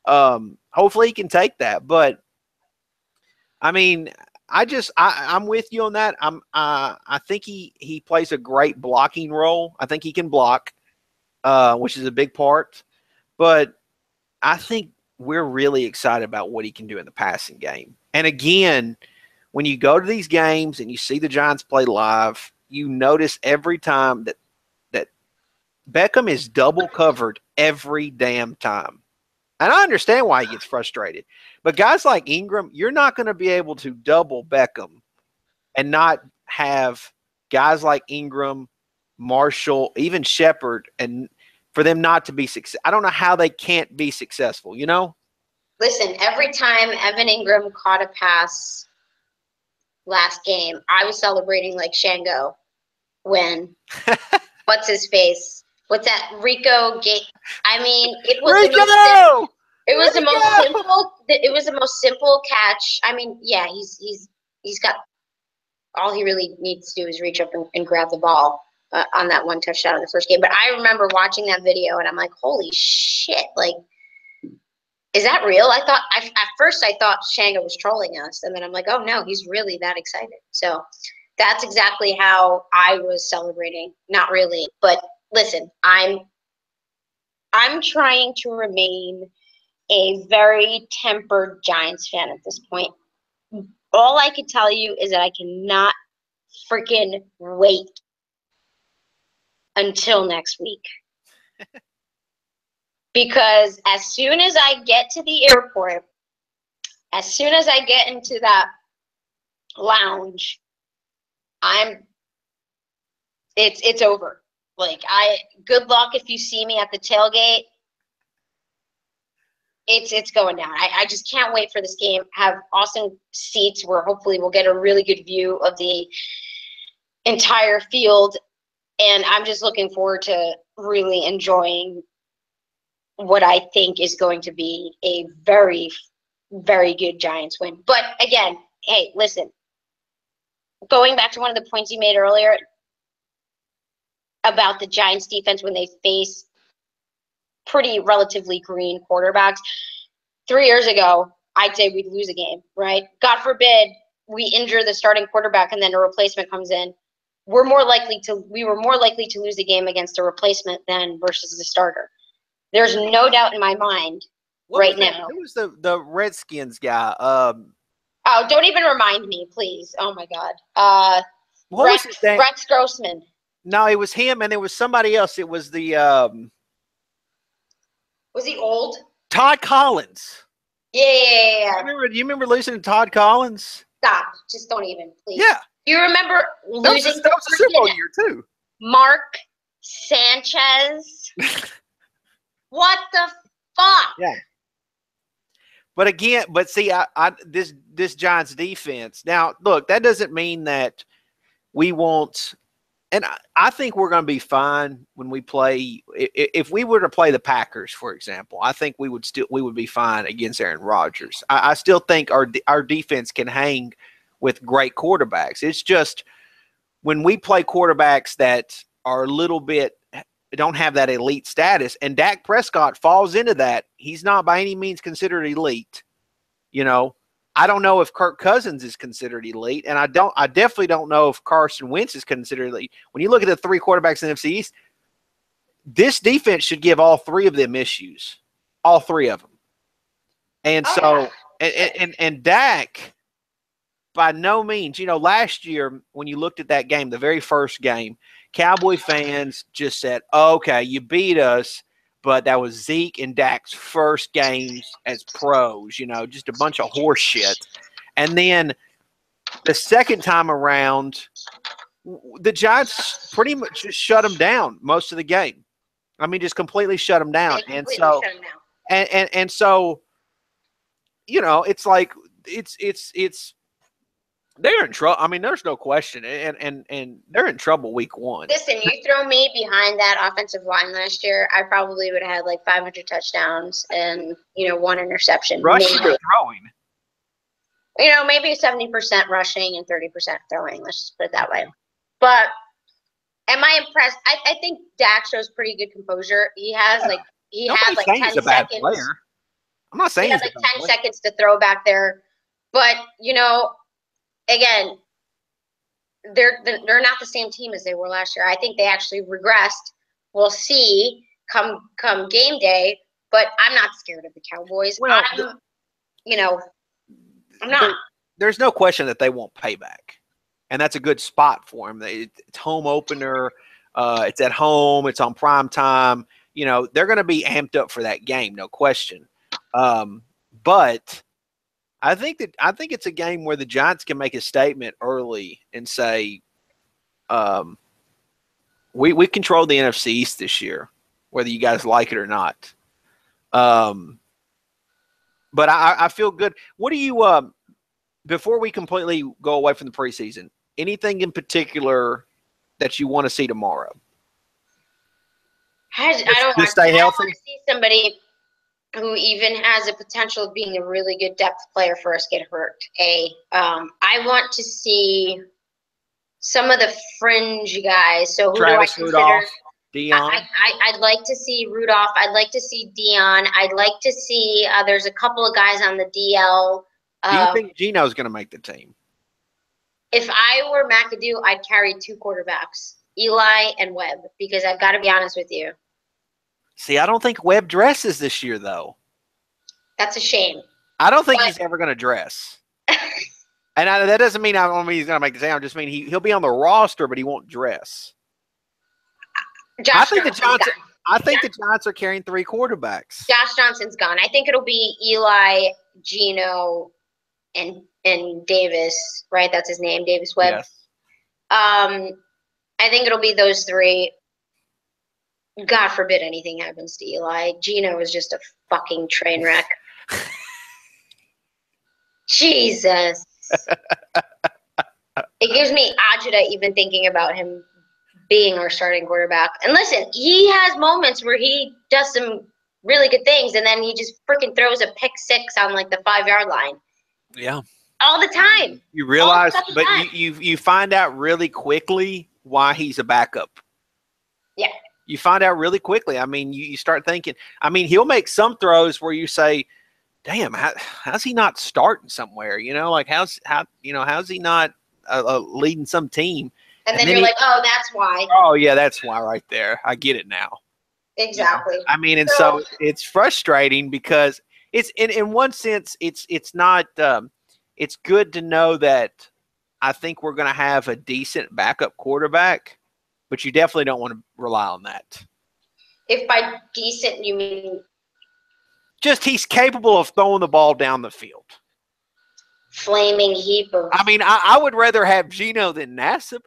S1: hopefully he can take that. But I mean, I'm with you on that. I think he plays a great blocking role. I think he can block, which is a big part. But I think we're really excited about what he can do in the passing game. And again, when you go to these games and you see the Giants play live, you notice every time that Beckham is double covered every damn time. And I understand why he gets frustrated. But guys like Ingram, you're not going to be able to double Beckham and not have guys like Ingram, Marshall, even Shepard, and for them not to be successful. I don't know how they can't be successful,
S2: Listen, every time Evan Ingram caught a pass last game, I was celebrating like Shango when what's his face? What's that? Rico Gate. I mean, it was the most simple catch. I mean, yeah, he's got all he really needs to do is reach up and grab the ball on that one touchdown in the first game. But I remember watching that video and I'm like, holy shit! Like, is that real? At first I thought Shango was trolling us, and then I'm like, oh no, he's really that excited. So that's exactly how I was celebrating. Not really, but listen, I'm trying to remain a very tempered Giants fan at this point. All I can tell you is that I cannot freaking wait until next week. Because as soon as I get to the airport, as soon as I get into that lounge, it's over. Like, good luck if you see me at the tailgate. It's going down. I just can't wait for this game. Have awesome seats where hopefully we'll get a really good view of the entire field. And I'm just looking forward to really enjoying what I think is going to be a very, very good Giants win. But again, hey, listen, going back to one of the points you made earlier about the Giants defense when they face pretty relatively green quarterbacks. 3 years ago, I'd say we'd lose a game, right? God forbid we injure the starting quarterback and then a replacement comes in. We were more likely to lose a game against a replacement than versus the starter. There's no doubt in my mind now.
S1: Who was the Redskins guy?
S2: Oh, don't even remind me, please. Oh my God. Rex Grossman.
S1: No, it was him, and there was somebody else. It was the
S2: Was he old?
S1: Todd Collins.
S2: Yeah.
S1: Do you remember losing to Todd Collins?
S2: Stop. Just don't even, please.
S1: Yeah.
S2: You remember losing
S1: that was a Super Bowl year too.
S2: Mark Sanchez? What the fuck?
S1: Yeah. But see, this Giants defense. Now, look, that doesn't mean that we won't. And I think we're going to be fine when we play. If we were to play the Packers, for example, I think we would be fine against Aaron Rodgers. I still think our defense can hang with great quarterbacks. It's just when we play quarterbacks that are a little bit don't have that elite status, and Dak Prescott falls into that. He's not by any means considered elite. You know, I don't know if Kirk Cousins is considered elite, and I definitely don't know if Carson Wentz is considered elite. When you look at the three quarterbacks in the NFC East, this defense should give all three of them issues, all three of them. And and Dak, by no means, you know, last year when you looked at that game, the very first game, Cowboy fans just said, okay, you beat us, but that was Zeke and Dak's first games as pros, you know, just a bunch of horse shit. And then the second time around, the Giants pretty much just shut them down most of the game. I mean, just completely shut them down. And so, and so, you know, it's like it's they're in trouble. I mean, there's no question, and they're in trouble week one.
S2: Listen, you throw me behind that offensive line last year, I probably would have had like 500 touchdowns and, you know, 1 interception.
S1: Rushing or throwing?
S2: You know, maybe 70% rushing and 30% throwing. Let's just put it that way. But am I impressed? I think Dak shows pretty good composure. He has like 10 seconds.
S1: Player. I'm not saying
S2: he has like 10 seconds to throw back there, but you know, again, they're not the same team as they were last year. I think they actually regressed. We'll see come game day, but I'm not scared of the Cowboys.
S1: Well,
S2: I'm not.
S1: There's no question that they won't pay back, and that's a good spot for them. It's home opener. It's at home. It's on prime time. You know, they're going to be amped up for that game, no question. But I think it's a game where the Giants can make a statement early and say, we control the NFC East this year, whether you guys like it or not. But I feel good. What do you before we completely go away from the preseason, anything in particular that you want to see tomorrow?
S2: I don't want to see somebody who even has a potential of being a really good depth player for us get hurt. I want to see some of the fringe guys. So who
S1: Travis
S2: do I consider?
S1: Rudolph, Dion.
S2: I'd like to see Rudolph. I'd like to see Dion. I'd like to see there's a couple of guys on the DL.
S1: Do you think Geno's going to make the team?
S2: If I were McAdoo, I'd carry 2 quarterbacks, Eli and Webb, because I've got to be honest with you.
S1: See, I don't think Webb dresses this year, though.
S2: That's a shame.
S1: I don't think he's ever going to dress. And that doesn't mean I don't mean he's going to make the team. I just mean he'll be on the roster, but he won't dress. I think the Giants are carrying 3 quarterbacks.
S2: Josh Johnson's gone. I think it'll be Eli, Geno, and Davis, right? That's his name, Davis Webb.
S1: Yes.
S2: I think it'll be those 3. God forbid anything happens to Eli. Geno is just a fucking train wreck. Jesus. It gives me agita even thinking about him being our starting quarterback. And listen, he has moments where he does some really good things, and then he just freaking throws a pick 6 on like the 5-yard line.
S1: Yeah.
S2: All the time.
S1: You realize, but you find out really quickly why he's a backup.
S2: Yeah.
S1: You find out really quickly. I mean, you start thinking. I mean, he'll make some throws where you say, "Damn, how's he not starting somewhere?" You know, like how's he not leading some team?
S2: And then you're like, "Oh, that's why."
S1: Oh yeah, that's why right there. I get it now.
S2: Exactly.
S1: You know? I mean, and so it's frustrating because it's in one sense it's not. It's good to know that I think we're going to have a decent backup quarterback. But you definitely don't want to rely on that.
S2: If by decent you mean?
S1: Just he's capable of throwing the ball down the field.
S2: Flaming heap of.
S1: I mean, I would rather have Geno than Nassib.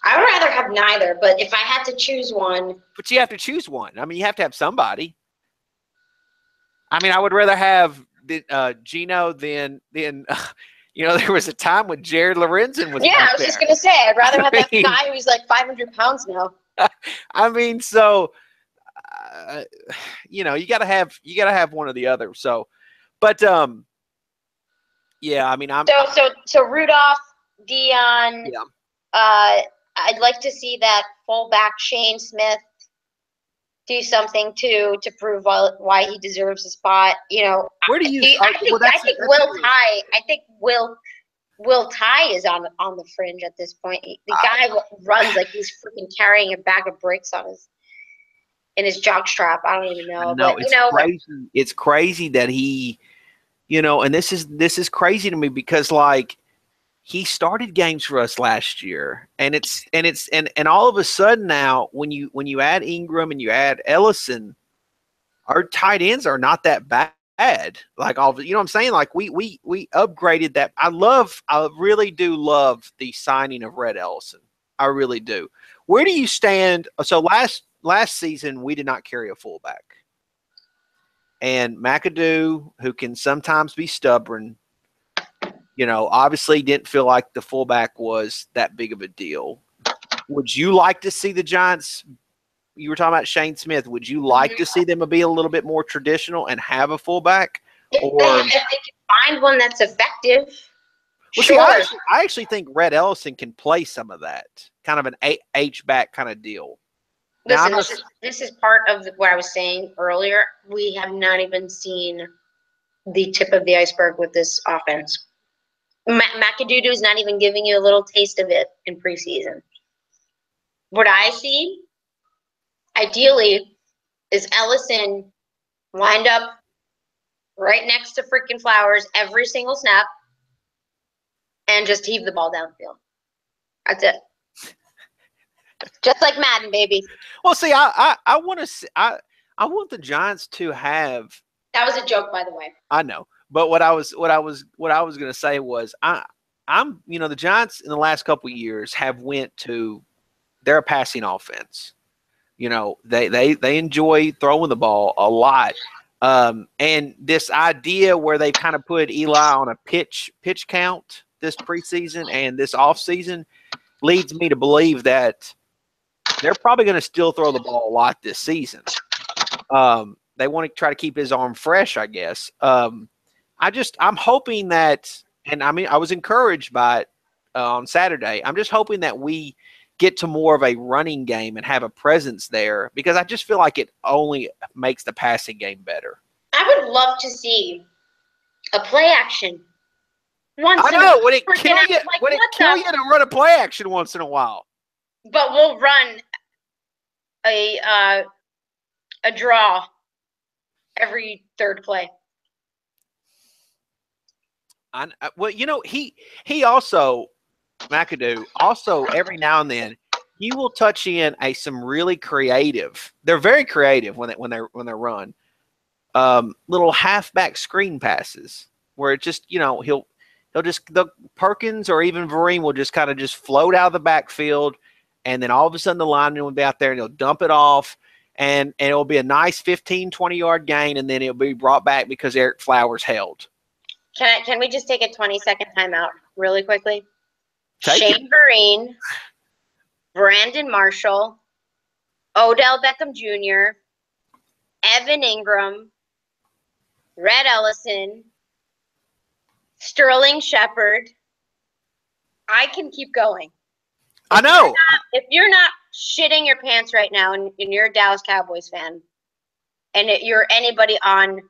S2: I would rather have neither, but if I had to choose one.
S1: But you have to choose one. I mean, you have to have somebody. I mean, I would rather have Geno than you know, there was a time when Jared Lorenzen was.
S2: Yeah, I was just gonna say, I'd rather have that guy who's like 500 pounds now.
S1: I mean, so you know, you gotta have one or the other. So, but Yeah, I mean,
S2: So Rudolph, Dion.
S1: yeah.
S2: I'd like to see that fullback Shane Smith do something to prove why he deserves a spot. You know,
S1: Where do you?
S2: I think Will Ty is on the fringe at this point. The guy runs like he's freaking carrying a bag of bricks in his jock strap. I don't even know.
S1: No,
S2: But
S1: it's crazy. It's crazy that he, and this is crazy to me because like he started games for us last year, and all of a sudden now when you add Ingram and you add Ellison, our tight ends are not that bad. Like all, you know what I'm saying? Like we upgraded that. I really do love the signing of Red Ellison. I really do. Where do you stand? So last season we did not carry a fullback, and McAdoo, who can sometimes be stubborn, obviously didn't feel like the fullback was that big of a deal. Would you like to see the Giants? You were talking about Shane Smith. Would you like to see them be a little bit more traditional and have a fullback?
S2: If they can find one that's effective.
S1: Well,
S2: sure.
S1: see, I actually think Red Ellison can play some of that, kind of an H-back kind of deal.
S2: Listen, this is part of what I was saying earlier. We have not even seen the tip of the iceberg with this offense. McAdoo is not even giving you a little taste of it in preseason. What I see, ideally, is Ellison lined up right next to freaking Flowers every single snap and just heave the ball downfield. That's it. Just like Madden, baby.
S1: Well, see, I want to see, I want the Giants to have.
S2: That was a joke, by the way.
S1: I know, but what I was going to say was I'm the Giants in the last couple of years have went to their passing offense. They enjoy throwing the ball a lot. And this idea where they kind of put Eli on a pitch count this preseason and this offseason leads me to believe that they're probably going to still throw the ball a lot this season. They want to try to keep his arm fresh, I guess. I'm hoping that, and I mean, I was encouraged by it on Saturday. I'm just hoping that we get to more of a running game and have a presence there because I just feel like it only makes the passing game better.
S2: I would love to see a play action.
S1: I know. Would it kill you? Would it kill you to run a play action once in a while?
S2: But we'll run a draw every third play.
S1: Well, he also McAdoo also every now and then he will touch in some really creative. They're very creative when they run little halfback screen passes where it just the Perkins or even Vereen will just kind of just float out of the backfield, and then all of a sudden the lineman will be out there and he'll dump it off, and it'll be a nice 15, 20-yard gain, and then it'll be brought back because Eric Flowers held.
S2: Can we just take a 20-second timeout really quickly?
S1: Take
S2: Shane Vereen, Brandon Marshall, Odell Beckham Jr., Evan Ingram, Red Ellison, Sterling Shepard. I can keep going.
S1: I know.
S2: If you're not shitting your pants right now and you're a Dallas Cowboys fan and you're anybody on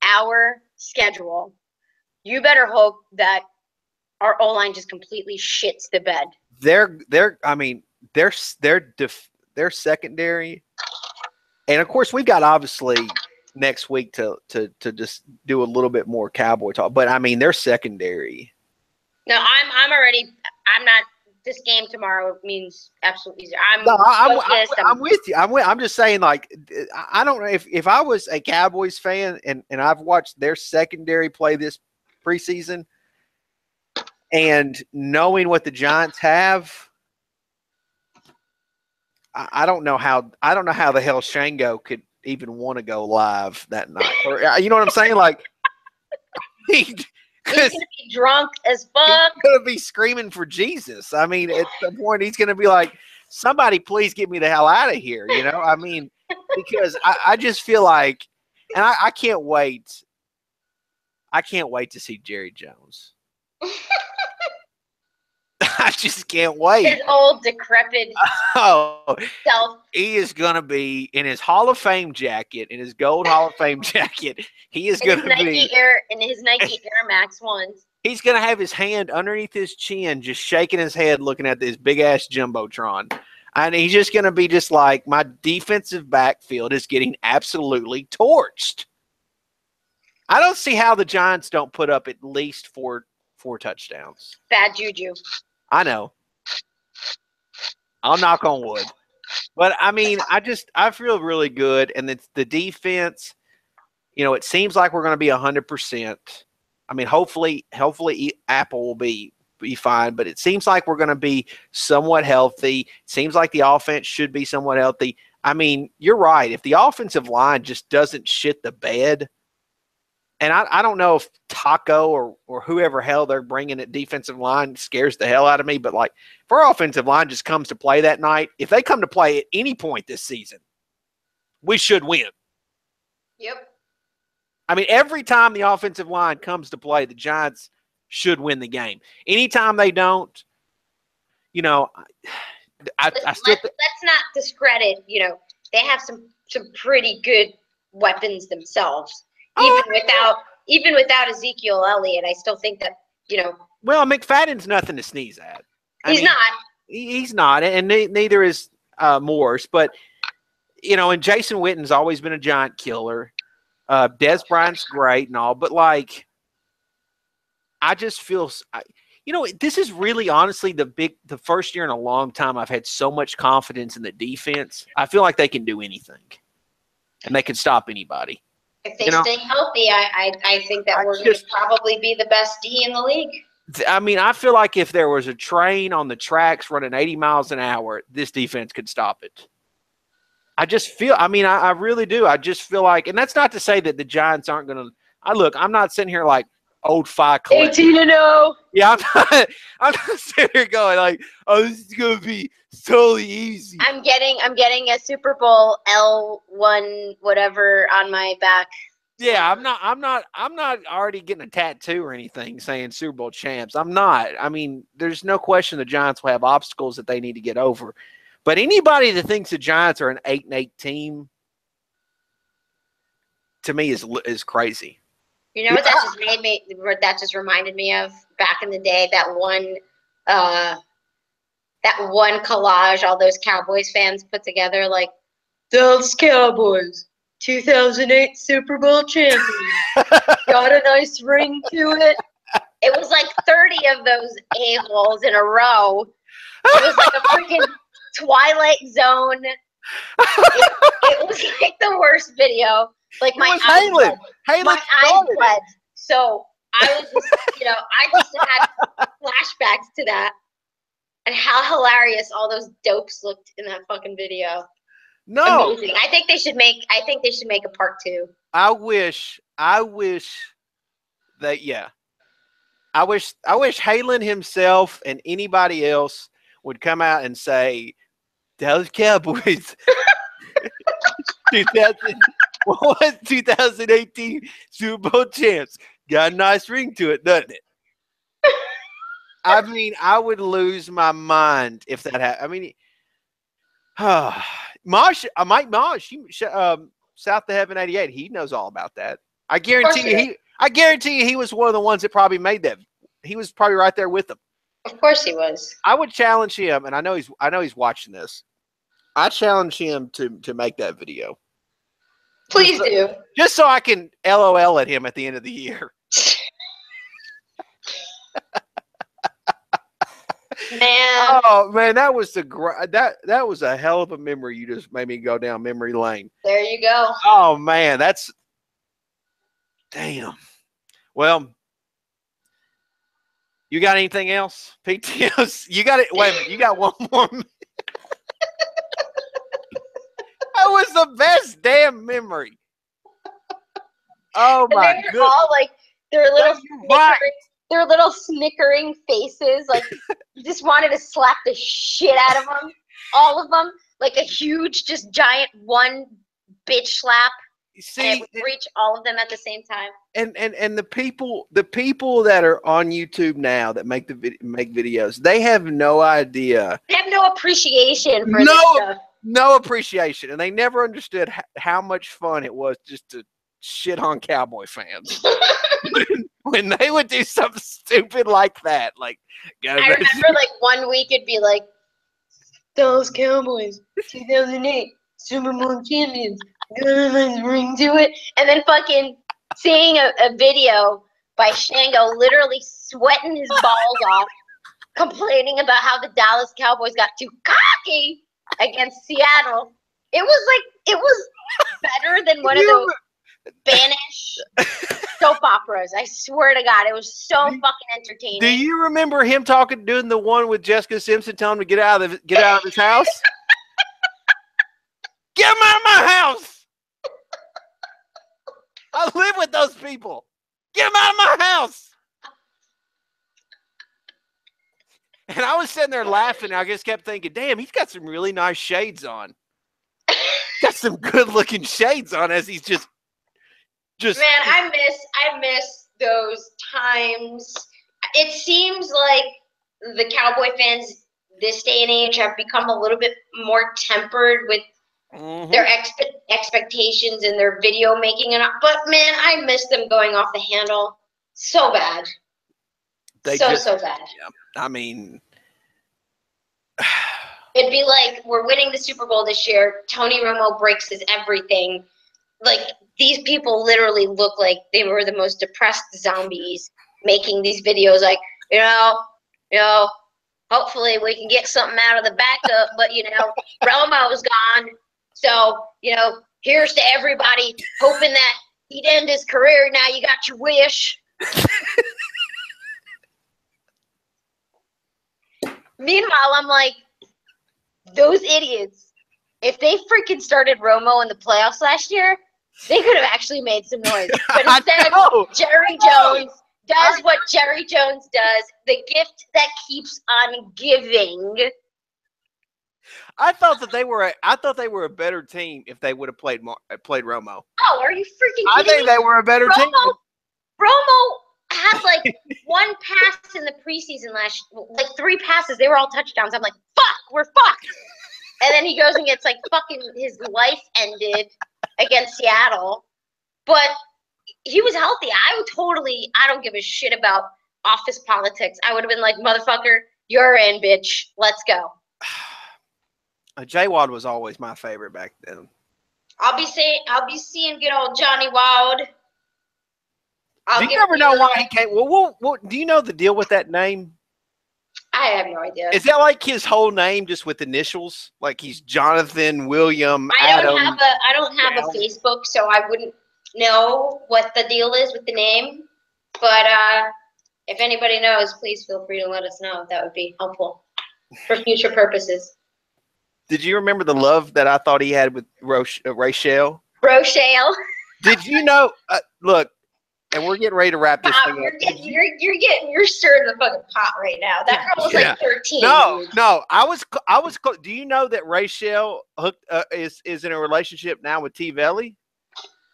S2: our schedule, you better hope that our O-line just completely shits the bed. They're secondary.
S1: And of course we've got obviously next week to just do a little bit more Cowboy talk, but I mean they're secondary.
S2: No, I'm not. This game tomorrow means absolutely zero.
S1: I'm with you. I'm just saying, like, I don't know if I was a Cowboys fan and I've watched their secondary play this preseason, and knowing what the Giants have, I don't know how the hell Shango could even want to go live that night. Or, you know what I'm saying? Like,
S2: he's gonna be drunk as fuck.
S1: He's gonna be screaming for Jesus. I mean, at some point, he's gonna be like, "Somebody, please get me the hell out of here!" I mean, because I just feel like, and I can't wait. I can't wait to see Jerry Jones. I just can't wait.
S2: His old decrepit
S1: Oh,
S2: self.
S1: he is going to be in his Hall of Fame jacket, in his gold Hall of Fame jacket. He is going to be
S2: In his Nike Air Max ones.
S1: He's going to have his hand underneath his chin, just shaking his head, looking at this big-ass Jumbotron. And he's just going to be just like, my defensive backfield is getting absolutely torched. I don't see how the Giants don't put up at least four touchdowns.
S2: Bad juju.
S1: I know. I'll knock on wood. But, I mean, I feel really good. And the defense, you know, it seems like we're going to be 100%. I mean, hopefully Apple will be fine, but it seems like we're going to be somewhat healthy. It seems like the offense should be somewhat healthy. I mean, you're right. If the offensive line just doesn't shit the bed, and I don't know if Taco or whoever hell they're bringing at defensive line scares the hell out of me, but like if our offensive line just comes to play that night, if they come to play at any point this season, we should win.
S2: Yep.
S1: I mean, every time the offensive line comes to play, the Giants should win the game. Anytime they don't, you know,
S2: Let's not discredit, you know, they have some pretty good weapons themselves. Even without Ezekiel Elliott, I still think that, you know.
S1: Well, McFadden's nothing to sneeze at.
S2: He's not.
S1: He's not, and neither is Morse. But, you know, and Jason Witten's always been a giant killer. Des Bryant's great and all, but, like, I just feel you know, this is really honestly the first year in a long time I've had so much confidence in the defense. I feel like they can do anything, and they can stop anybody.
S2: If they stay healthy, I think that we're going to probably be the best D in the league.
S1: I mean, I feel like if there was a train on the tracks running 80 miles an hour, this defense could stop it. I just feel – I mean, I really do. I just feel like – and that's not to say that the Giants aren't going to – look, I'm not sitting here like old Fi
S2: 18-0.
S1: Yeah, I'm not sitting here going like, oh, this is going to be totally easy.
S2: I'm getting a Super Bowl L1 whatever on my back.
S1: Yeah, I'm not already getting a tattoo or anything saying Super Bowl champs. I'm not. I mean, there's no question the Giants will have obstacles that they need to get over. But anybody that thinks the Giants are an 8-8 team, to me, is crazy.
S2: You know what that just reminded me of back in the day, that one collage all those Cowboys fans put together, like, Dallas Cowboys 2008 Super Bowl champions. Got a nice ring to it. It was like 30 of those a-holes in a row. It was like a freaking Twilight Zone. It was like the worst video. Like my eyes bled. So I was just, you know, I just had flashbacks to that and how hilarious all those dopes looked in that fucking video.
S1: No,
S2: amazing. I think they should make a part 2.
S1: I wish that, yeah. I wish Halen himself and anybody else would come out and say, Dallas Cowboys 2018 Super Bowl champs. Got a nice ring to it, doesn't it? I mean, I would lose my mind if that happened. I mean, Mike Mosh, South to Heaven 88, he knows all about that. I guarantee you he was one of the ones that probably made that. He was probably right there with them.
S2: Of course he was.
S1: I would challenge him, and I know he's watching this. I challenge him to make that video.
S2: Please do.
S1: Just so I can LOL at him at the end of the year.
S2: Man.
S1: Oh man, that was that was a hell of a memory. You just made me go down memory lane.
S2: There you go.
S1: Oh man, that's damn. Well, you got anything else? PTOs? You got it. Wait a minute, you got one more. That was the best damn memory. Oh my god!
S2: All like their little snickering faces, like you just wanted to slap the shit out of them, all of them, like a huge, just giant one bitch slap.
S1: See,
S2: and it would reach all of them at the same time.
S1: And the people that are on YouTube now that make videos, they have no idea.
S2: They have no appreciation for this stuff.
S1: No appreciation, and they never understood how much fun it was just to shit on Cowboy fans when they would do something stupid like that. Like,
S2: I remember, like, one week it'd be like, Dallas Cowboys, 2008 Super Bowl champions. Ring to it, and then fucking seeing a video by Shango literally sweating his balls off, complaining about how the Dallas Cowboys got too cocky against Seattle. It was better than one of those Spanish soap operas. I swear to God, it was so fucking entertaining.
S1: Do you remember him doing the one with Jessica Simpson, telling him to get out of his house? Get him out of my house! I live with those people. Get them out of my house. And I was sitting there laughing. I just kept thinking, damn, he's got some really nice shades on. Got some good looking shades on as he's just.
S2: Man, I miss those times. It seems like the Cowboy fans this day and age have become a little bit more tempered with their expectations and their video making, but man, I miss them going off the handle so bad. So bad.
S1: Yeah, I mean,
S2: it'd be like, we're winning the Super Bowl this year. Tony Romo breaks his everything. Like, these people literally look like they were the most depressed zombies making these videos. Like, you know, hopefully we can get something out of the backup, but Romo's gone. So, here's to everybody hoping that he'd end his career. Now you got your wish. Meanwhile, I'm like, those idiots, if they freaking started Romo in the playoffs last year, they could have actually made some noise. But instead, Jerry Jones does what Jerry Jones does, the gift that keeps on giving.
S1: I thought they were a better team if they would have played Romo.
S2: Oh, are you freaking kidding me?
S1: I think they were a better team.
S2: Romo had like one pass in the preseason like 3 passes. They were all touchdowns. I'm like, fuck, we're fucked. And then he goes and gets like fucking his life ended against Seattle. But he was healthy. I don't give a shit about office politics. I would have been like, motherfucker, you're in, bitch. Let's go.
S1: J-Wad was always my favorite back then.
S2: I'll be seeing good old Johnny Wad.
S1: Do you ever know why he came? Well, do you know the deal with that name?
S2: I have no idea.
S1: Is that like his whole name just with initials? Like he's Jonathan William Adam?
S2: I don't have a Facebook, so I wouldn't know what the deal is with the name. But if anybody knows, please feel free to let us know. That would be helpful for future purposes.
S1: Did you remember the love that I thought he had with Rachel?
S2: Rochelle.
S1: Did you know? Look, and we're getting ready to wrap this thing up.
S2: You're stirring the fucking pot right now. That girl was like 13.
S1: No. I was. Do you know that Rachel is in a relationship now with T-Velly?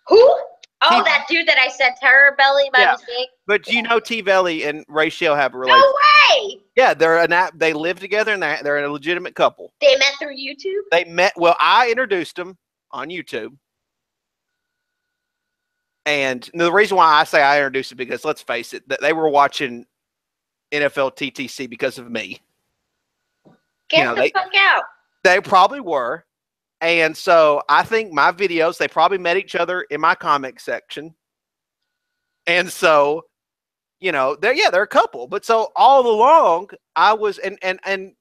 S2: Who? Oh, that dude that I said Terror Belly by mistake.
S1: But do you know T-Velly and Rachel have a relationship?
S2: No way.
S1: Yeah, they live together and they're a legitimate couple.
S2: They met through YouTube?
S1: They met. Well, I introduced them on YouTube. And the reason why I say I introduced them because let's face it, that they were watching NFL TTC because of me.
S2: Get the fuck out.
S1: They probably were. And so I think my videos, they probably met each other in my comic section. And so, they're a couple. But so all along I was, and I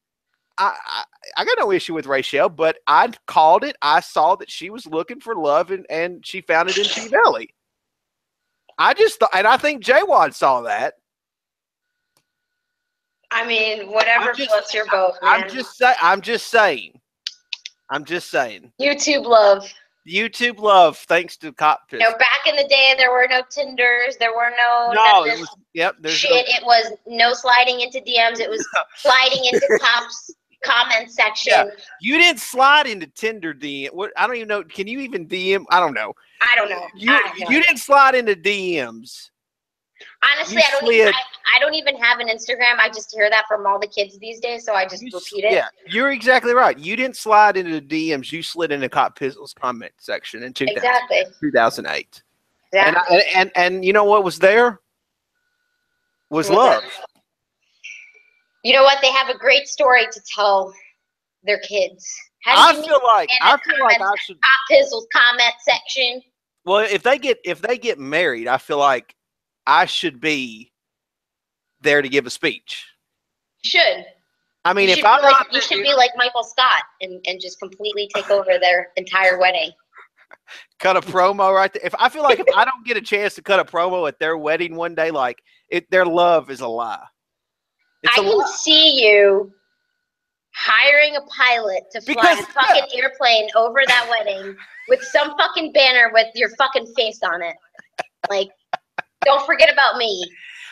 S1: got no issue with Rachel, but I called it. I saw that she was looking for love and she found it in T-Velly. I just thought, and I think J-Wad saw that.
S2: I mean, whatever floats your boat, man.
S1: I'm just saying.
S2: YouTube love.
S1: YouTube love, thanks to Copizzle.
S2: Back in the day, there were no Tinders. There were shit. It was no sliding into DMs. It was sliding into Cops comment section.
S1: Yeah. You didn't slide into Tinder DM. What? I don't even know. Can you even DM? I don't know.
S2: I don't know.
S1: You didn't slide into DMs.
S2: Honestly, I don't even have an Instagram. I just hear that from all the kids these days, so I just repeat it.
S1: Yeah, you're exactly right. You didn't slide into the DMs. You slid into Copizzle's comment section in 2008.
S2: Exactly.
S1: And you know what was there? Was love.
S2: You know what? They have a great story to tell their kids.
S1: I feel like I should
S2: Copizzle's comment section.
S1: Well, if they get married, I feel like I should be there to give a speech.
S2: You should.
S1: I mean,
S2: you should be like Michael Scott and just completely take over their entire wedding.
S1: Cut a promo right there. If I don't get a chance to cut a promo at their wedding one day, like their love is a lie.
S2: I can see you hiring a pilot to fly a fucking airplane over that wedding with some fucking banner with your fucking face on it. Like, don't forget about me.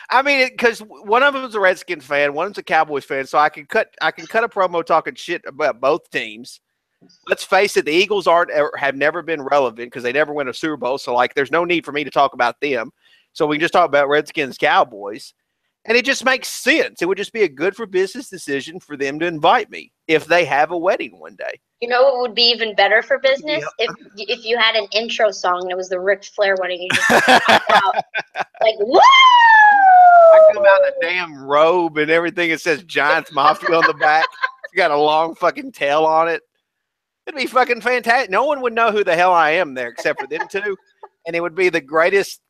S1: I mean, because one of them is a Redskins fan, one of them's a Cowboys fan, so I can cut a promo talking shit about both teams. Let's face it, the Eagles have never been relevant because they never win a Super Bowl, so like there's no need for me to talk about them. So we can just talk about Redskins Cowboys. And it just makes sense. It would just be a good for business decision for them to invite me if they have a wedding one day.
S2: You know what would be even better for business? Yeah. If you had an intro song and it was the Ric Flair wedding. You just out like, woo!
S1: I come out in a damn robe and everything. It says Giants Mafia on the back. It's got a long fucking tail on it. It'd be fucking fantastic. No one would know who the hell I am there except for them two. And it would be the greatest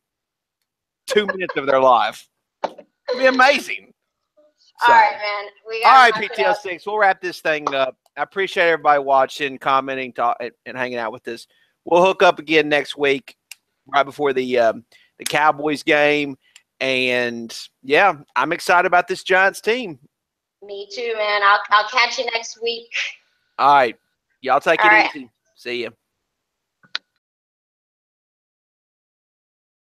S1: 2 minutes of their life. It'd be amazing.
S2: So, all right, man.
S1: All right, PTO6. We'll wrap this thing up. I appreciate everybody watching, commenting, and hanging out with us. We'll hook up again next week, right before the Cowboys game. And yeah, I'm excited about this Giants team.
S2: Me too, man. I'll catch you next week.
S1: All right. Y'all take it easy. See ya.